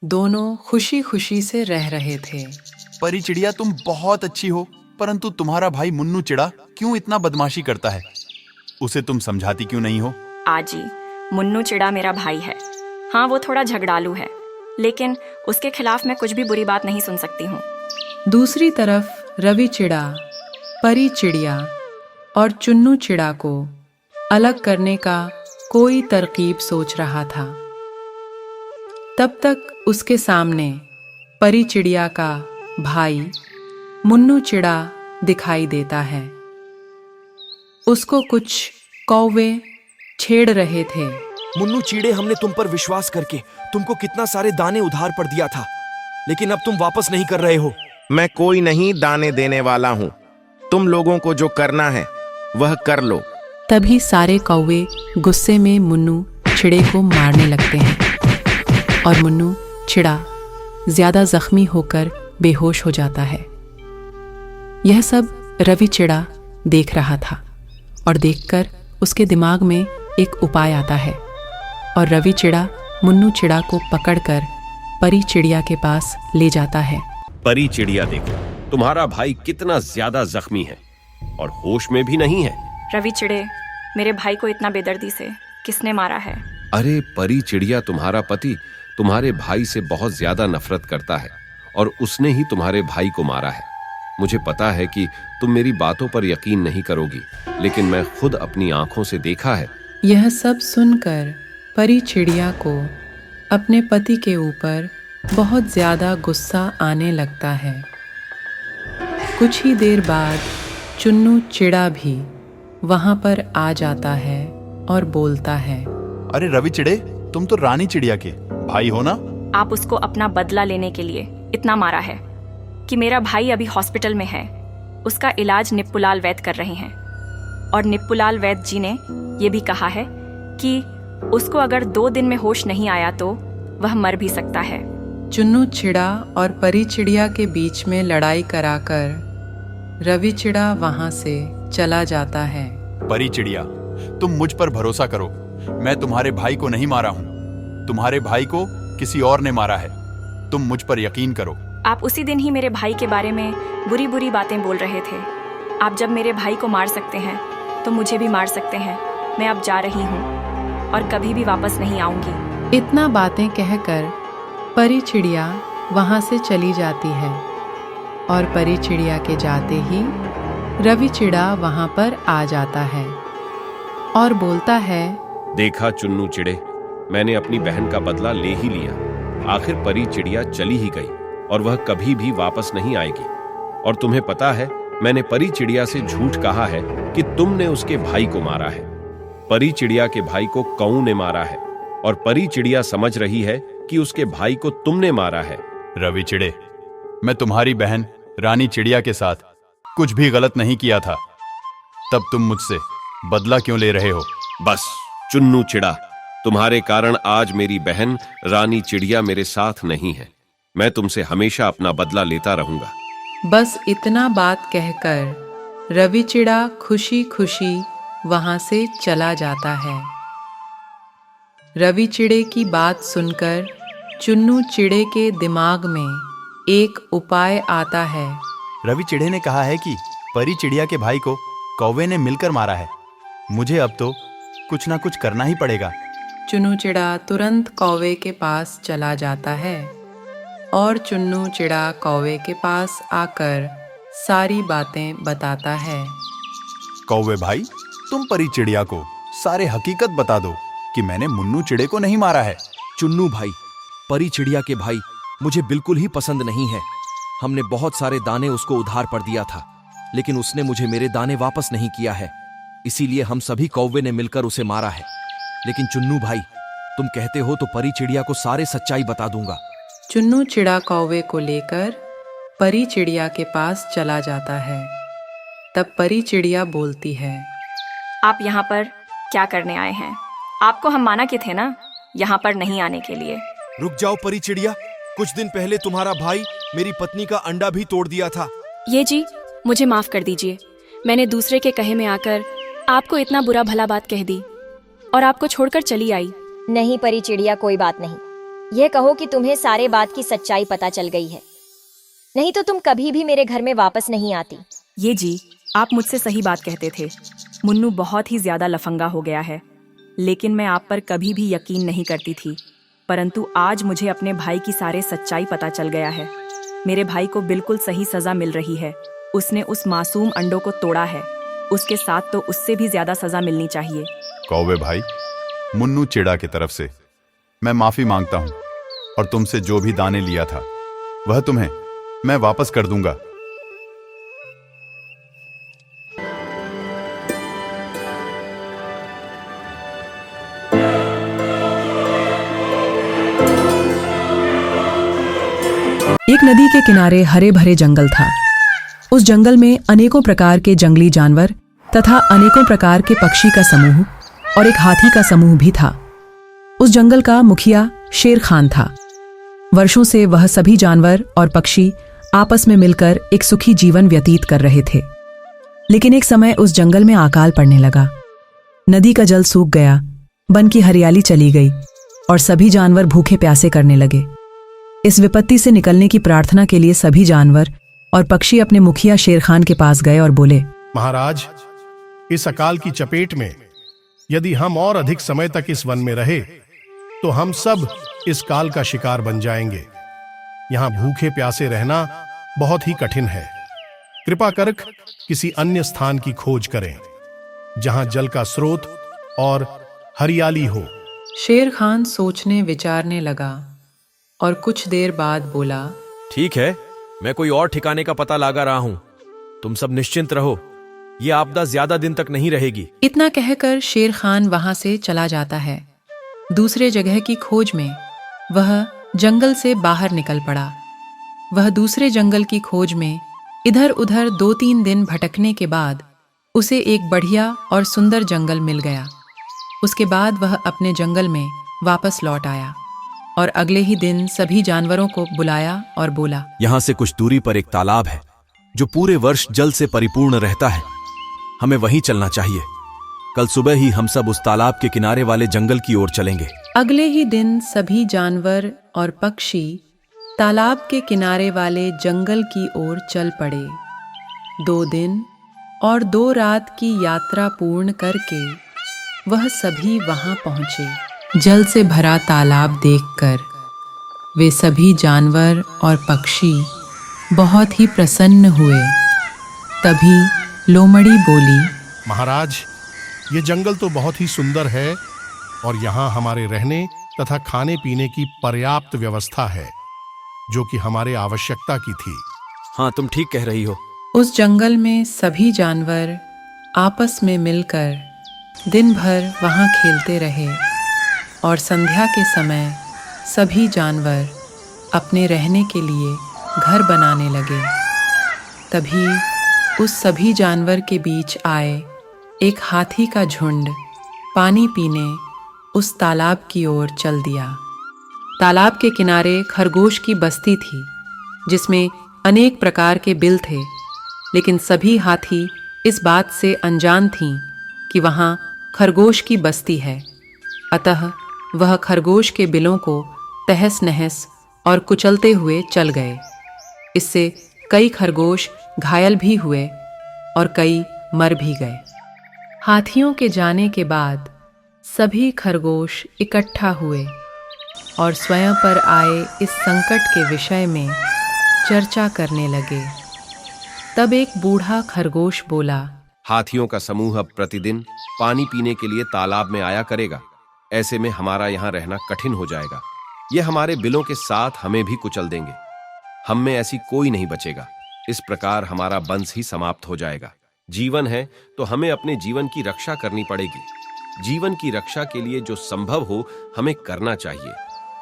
दोनों खुशी खुशी से रह रहे थे। परी चिड़िया, तुम बहुत अच्छी हो, परंतु तुम्हारा भाई मुन्नू चिड़ा क्यों इतना बदमाशी करता है? उसे तुम समझाती क्यों नहीं हो? आजी, मुन्नू चिड़ा मेरा भाई है। हाँ, वो थोड़ा झगड़ालू है, लेकिन उसके खिलाफ मैं कुछ भी बुरी बात नहीं सुन सकती हूँ। दूसरी तरफ रवि चिड़ा, परी चिड़िया और चुन्नू चिड़ा को अलग करने का कोई तरकीब सोच रहा था। तब तक उसके सामने परी चिड़िया का भाई मुन्नू चिड़ा दिखाई देता है। उसको कुछ कौवे छेड़ रहे थे। मुन्नू चीड़े, हमने तुम पर विश्वास करके तुमको कितना सारे दाने उधार पर दिया था, लेकिन अब तुम वापस नहीं कर रहे हो। मैं कोई नहीं दाने देने वाला हूँ। तुम लोगों को जो करना है वह कर लो। तभी सारे कौवे गुस्से में मुन्नू चिड़े को मारने लगते हैं और मुन्नू चिड़ा ज्यादा जख्मी होकर बेहोश हो जाता है। यह सब रवि चिड़ा देख रहा था और देखकर उसके दिमाग में एक उपाय आता है और रवि चिड़ा मुन्नू चिड़ा को पकड़कर परी चिड़िया के पास ले जाता है। परी चिड़िया, देखो तुम्हारा भाई कितना ज्यादा जख्मी है और होश में भी नहीं है। रवि चिड़े, मेरे भाई को इतना बेदर्दी से किसने मारा है? अरे परी चिड़िया, तुम्हारा पति तुम्हारे भाई से बहुत ज्यादा नफरत करता है और उसने ही तुम्हारे भाई को मारा है। मुझे पता है कि तुम मेरी बातों पर यकीन नहीं करोगी, लेकिन मैं खुद अपनी आंखों से देखा है। यह सब सुनकर परी चिड़िया को अपने पति के ऊपर बहुत ज्यादा गुस्सा आने लगता है। कुछ ही देर बाद चुन्नू चिड़ा भी वहां पर आ जाता है और बोलता है, अरे रवि चिड़े, तुम तो रानी चिड़िया के भाई हो ना? आप उसको अपना बदला लेने के लिए इतना मारा है कि मेरा भाई अभी हॉस्पिटल में है। उसका इलाज निप्पुलाल वैद्य कर रहे हैं और निप्पुलाल वैद्य जी ने ये भी कहा है कि उसको अगर 2 दिन में होश नहीं आया तो वह मर भी सकता है। चुन्नू चिड़ा और परी चिड़िया के बीच में लड़ाई कराकर रवि चिड़ा वहां से चला जाता है। परी चिड़िया, तुम मुझ पर भरोसा करो, मैं तुम्हारे भाई को नहीं मारा हूँ। तुम्हारे भाई को किसी और ने मारा है। तुम मुझ पर यकीन करो। आप उसी दिन ही मेरे भाई के बारे में बुरी बुरी बातें बोल रहे थे। आप जब मेरे भाई को मार सकते हैं तो मुझे भी मार सकते हैं। मैं अब जा रही हूँ और कभी भी वापस नहीं आऊंगी। इतना बातें कहकर परी चिड़िया वहां से चली जाती है और परी चिड़िया के जाते ही रवि चिड़ा वहां पर आ जाता है और बोलता है, देखा चुन्नू चिड़े, मैंने अपनी बहन का बदला ले ही लिया। आखिर परी चिड़िया चली ही गई और वह कभी भी वापस नहीं आएगी। और तुम्हें पता है, मैंने परी चिड़िया से झूठ कहा है कि तुमने उसके भाई को मारा है। परी चिड़िया के भाई को कौओं ने मारा है और परी चिड़िया समझ रही है कि उसके भाई को तुमने मारा है। रवि चिड़े, मैं तुम्हारी बहन रानी चिड़िया के साथ कुछ भी गलत नहीं किया था, तब तुम मुझसे बदला क्यों ले रहे हो? बस चुन्नू चिड़ा, तुम्हारे कारण आज मेरी बहन रानी चिड़िया मेरे साथ नहीं है। मैं तुमसे हमेशा अपना बदला लेता रहूंगा। बस इतना बात कहकर रवि चिड़ा खुशी खुशी वहां से चला जाता है। रवि चिड़े की बात सुनकर चुन्नू चिड़े के दिमाग में एक उपाय आता है। रवि चिड़े ने कहा है कि परी चिड़िया के भाई को कौवे ने मिलकर मारा है। मुझे अब तो कुछ ना कुछ करना ही पड़ेगा। चुन्नू चिड़ा तुरंत कौवे के पास चला जाता है और चुन्नू चिड़ा कौवे के पास आकर सारी बातें बताता है। कौवे भाई, तुम परी चिड़िया को सारे हकीकत बता दो कि मैंने मुन्नू चिड़े को नहीं मारा है। चुन्नू भाई, परी चिड़िया के भाई मुझे बिल्कुल ही पसंद नहीं है। हमने बहुत सारे दाने उसको उधार पर दिया था, लेकिन उसने मुझे मेरे दाने वापस नहीं किया है। इसीलिए हम सभी कौवे ने मिलकर उसे मारा है। लेकिन चुन्नू भाई, तुम कहते हो तो परी चिड़िया को सारे सच्चाई बता दूंगा। चुन्नू चिड़ा कौवे को लेकर परी चिड़िया के पास चला जाता है। तब परी चिड़िया बोलती है, आप यहाँ पर क्या करने आए हैं? आपको हम माना कि थे ना यहाँ पर नहीं आने के लिए। रुक जाओ परी चिड़िया, कुछ दिन पहले तुम्हारा भाई मेरी पत्नी का अंडा भी तोड़ दिया था। ये जी, मुझे माफ कर दीजिए। मैंने दूसरे के कहे में आकर आपको इतना बुरा भला बात कह दी और आपको छोड़कर चली आई। नहीं परी चिड़िया, कोई बात नहीं। यह कहो कि तुम्हें सारे बात की सच्चाई पता चल गई है, नहीं तो तुम कभी भी मेरे घर में वापस नहीं आती। ये जी, आप मुझसे सही बात कहते थे। मुन्नू बहुत ही ज्यादा लफंगा हो गया है, लेकिन मैं आप पर कभी भी यकीन नहीं करती थी। परंतु आज मुझे अपने भाई की सारे सच्चाई पता चल गया है। मेरे भाई को बिल्कुल सही सजा मिल रही है। उसने उस मासूम अंडों को तोड़ा है, उसके साथ तो उससे भी ज्यादा सजा मिलनी चाहिए। कौवे भाई, मुन्नू चिड़ा की तरफ से मैं माफी मांगता हूं, और तुमसे जो भी दाने लिया था वह तुम्हें मैं वापस कर दूंगा। एक नदी के किनारे हरे भरे जंगल था। उस जंगल में अनेकों प्रकार के जंगली जानवर तथा अनेकों प्रकार के पक्षी का समूह और एक हाथी का समूह भी था। उस जंगल का मुखिया शेर खान था। वर्षों से वह सभी जानवर और पक्षी आपस में मिलकर एक सुखी जीवन व्यतीत कर रहे थे। लेकिन एक समय उस जंगल में अकाल पड़ने लगा। नदी का जल सूख गया, वन की हरियाली चली गई और सभी जानवर भूखे प्यासे करने लगे। इस विपत्ति से निकलने की प्रार्थना के लिए सभी जानवर और पक्षी अपने मुखिया शेर खान के पास गए और बोले, महाराज, इस अकाल की चपेट में यदि हम और अधिक समय तक इस वन में रहे तो हम सब इस काल का शिकार बन जाएंगे। यहां भूखे प्यासे रहना बहुत ही कठिन है। कृपा कर किसी अन्य स्थान की खोज करें जहां जल का स्रोत और हरियाली हो। शेर खान सोचने विचारने लगा और कुछ देर बाद बोला, ठीक है, मैं कोई और ठिकाने का पता लगा रहा हूं। तुम सब निश्चिंत रहो, ये आपदा ज्यादा दिन तक नहीं रहेगी। इतना कहकर शेर खान वहां से चला जाता है। दूसरे जगह की खोज में वह जंगल से बाहर निकल पड़ा। वह दूसरे जंगल की खोज में इधर उधर 2-3 दिन भटकने के बाद उसे एक बढ़िया और सुंदर जंगल मिल गया। उसके बाद वह अपने जंगल में वापस लौट आया और अगले ही दिन सभी जानवरों को बुलाया और बोला, यहां से कुछ दूरी पर एक तालाब है जो पूरे वर्ष जल से परिपूर्ण रहता है। हमें वहीं चलना चाहिए। कल सुबह ही हम सब उस तालाब के किनारे वाले जंगल की ओर चलेंगे। अगले ही दिन सभी जानवर और पक्षी तालाब के किनारे वाले जंगल की ओर चल पड़े। 2 दिन और 2 रात की यात्रा पूर्ण करके वह सभी वहां पहुंचे। जल से भरा तालाब देखकर वे सभी जानवर और पक्षी बहुत ही प्रसन्न हुए। तभी लोमड़ी बोली, महाराज, ये जंगल तो बहुत ही सुंदर है और यहाँ हमारे रहने तथा खाने पीने की पर्याप्त व्यवस्था है, जो कि हमारे आवश्यकता की थी। हाँ, तुम ठीक कह रही हो। उस जंगल में सभी जानवर आपस में मिलकर दिन भर वहां खेलते रहे और संध्या के समय सभी जानवर अपने रहने के लिए घर बनाने लगे। तभी उस सभी जानवर के बीच आए एक हाथी का झुंड पानी पीने उस तालाब की ओर चल दिया। तालाब के किनारे खरगोश की बस्ती थी, जिसमें अनेक प्रकार के बिल थे, लेकिन सभी हाथी इस बात से अनजान थीं कि वहाँ खरगोश की बस्ती है। अतः वह खरगोश के बिलों को तहस नहस और कुचलते हुए चल गए। इससे कई खरगोश घायल भी हुए और कई मर भी गए। हाथियों के जाने के बाद सभी खरगोश इकट्ठा हुए और स्वयं पर आए इस संकट के विषय में चर्चा करने लगे। तब एक बूढ़ा खरगोश बोला, हाथियों का समूह अब प्रतिदिन पानी पीने के लिए तालाब में आया करेगा। ऐसे में हमारा यहाँ रहना कठिन हो जाएगा। ये हमारे बिलों के साथ हमें भी कुचल देंगे। हम में ऐसी कोई नहीं बचेगा। इस प्रकार हमारा वंश ही समाप्त हो जाएगा। जीवन है तो हमें अपने जीवन की रक्षा करनी पड़ेगी। जीवन की रक्षा के लिए जो संभव हो हमें करना चाहिए।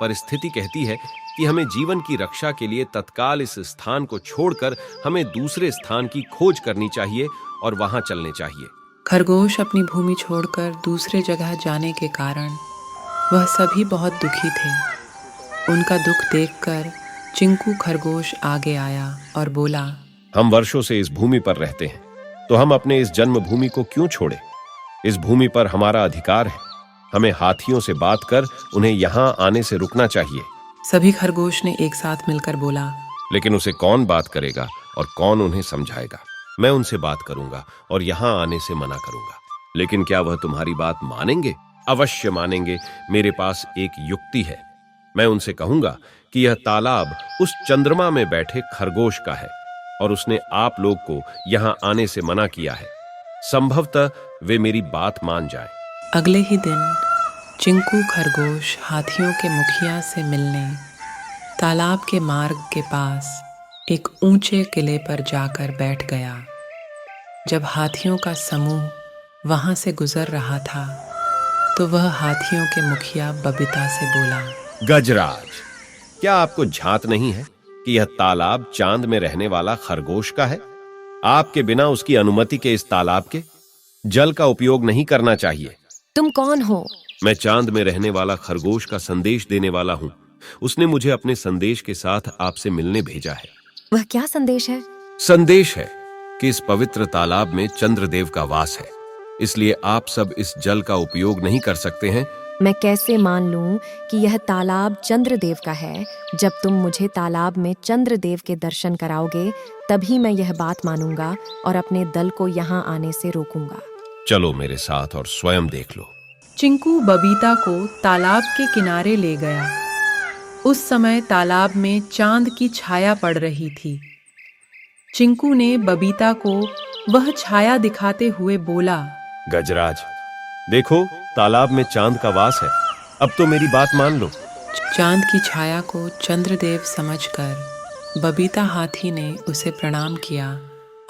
परिस्थिति कहती है कि हमें जीवन की रक्षा के लिए तत्काल इस स्थान को छोड़कर हमें दूसरे स्थान की खोज करनी चाहिए और वहां चलने चाहिए। खरगोश अपनी भूमि छोड़कर दूसरे जगह जाने के कारण वह सभी बहुत दुखी थे। उनका दुख देखकर चिंकू खरगोश आगे आया और बोला, हम वर्षों से इस भूमि पर रहते हैं, तो हम अपने इस जन्मभूमि को क्यों छोड़े? इस भूमि पर हमारा अधिकार है। हमें हाथियों से बात कर उन्हें यहाँ आने से रुकना चाहिए। सभी खरगोश ने एक साथ मिलकर बोला, लेकिन उसे कौन बात करेगा और कौन उन्हें समझाएगा? मैं उनसे बात करूंगा और यहाँ आने से मना करूंगा। लेकिन क्या वह तुम्हारी बात मानेंगे? अवश्य मानेंगे। मेरे पास एक युक्ति है। मैं उनसे कहूंगा कि यह तालाब उस चंद्रमा में बैठे खरगोश का है और उसने आप लोग को यहाँ आने से मना किया है। संभवतः वे मेरी बात मान जाए। अगले ही दिन चिंकू खरगोश हाथियों के मुखिया से मिलने तालाब के मार्ग के पास एक ऊंचे किले पर जाकर बैठ गया। जब हाथियों का समूह वहां से गुजर रहा था तो वह हाथियों के मुखिया बबीता से बोला, गजराज, क्या आपको झांत नहीं है कि यह तालाब चांद में रहने वाला खरगोश का है? आपके बिना उसकी अनुमति के इस तालाब के जल का उपयोग नहीं करना चाहिए। तुम कौन हो? मैं चांद में रहने वाला खरगोश का संदेश देने वाला हूँ। उसने मुझे अपने संदेश के साथ आपसे मिलने भेजा है। वह क्या संदेश है? संदेश है कि इस पवित्र तालाब में चंद्रदेव का वास है, इसलिए आप सब इस जल का उपयोग नहीं कर सकते हैं। मैं कैसे मान लूं कि यह तालाब चंद्रदेव का है? जब तुम मुझे तालाब में चंद्रदेव के दर्शन कराओगे तभी मैं यह बात मानूंगा और अपने दल को यहाँ आने से रोकूंगा। चलो मेरे साथ और स्वयं देख लो। चिंकू बबीता को तालाब के किनारे ले गया। उस समय तालाब में चांद की छाया पड़ रही थी। चिंकू ने बबीता को वह छाया दिखाते हुए बोला, गजराज, देखो तालाब में चांद का वास है। अब तो मेरी बात मान लो। चांद की छाया को चंद्रदेव समझकर बबीता हाथी ने उसे प्रणाम किया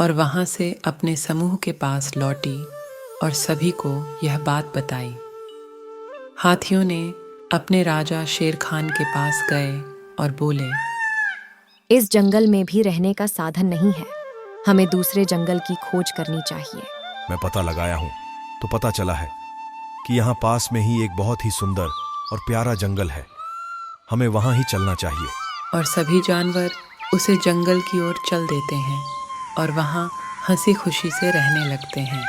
और वहां से अपने समूह के पास लौटी और सभी को यह बात बताई। हाथियों ने अपने राजा शेर खान के पास गए और बोले, इस जंगल में भी रहने का साधन नहीं है, हमें दूसरे जंगल की खोज करनी चाहिए। मैं पता लगाया हूँ तो पता चला है कि यहाँ पास में ही एक बहुत ही सुंदर और प्यारा जंगल है, हमें वहाँ ही चलना चाहिए। और सभी जानवर उसे जंगल की ओर चल देते हैं और वहाँ हंसी खुशी से रहने लगते हैं।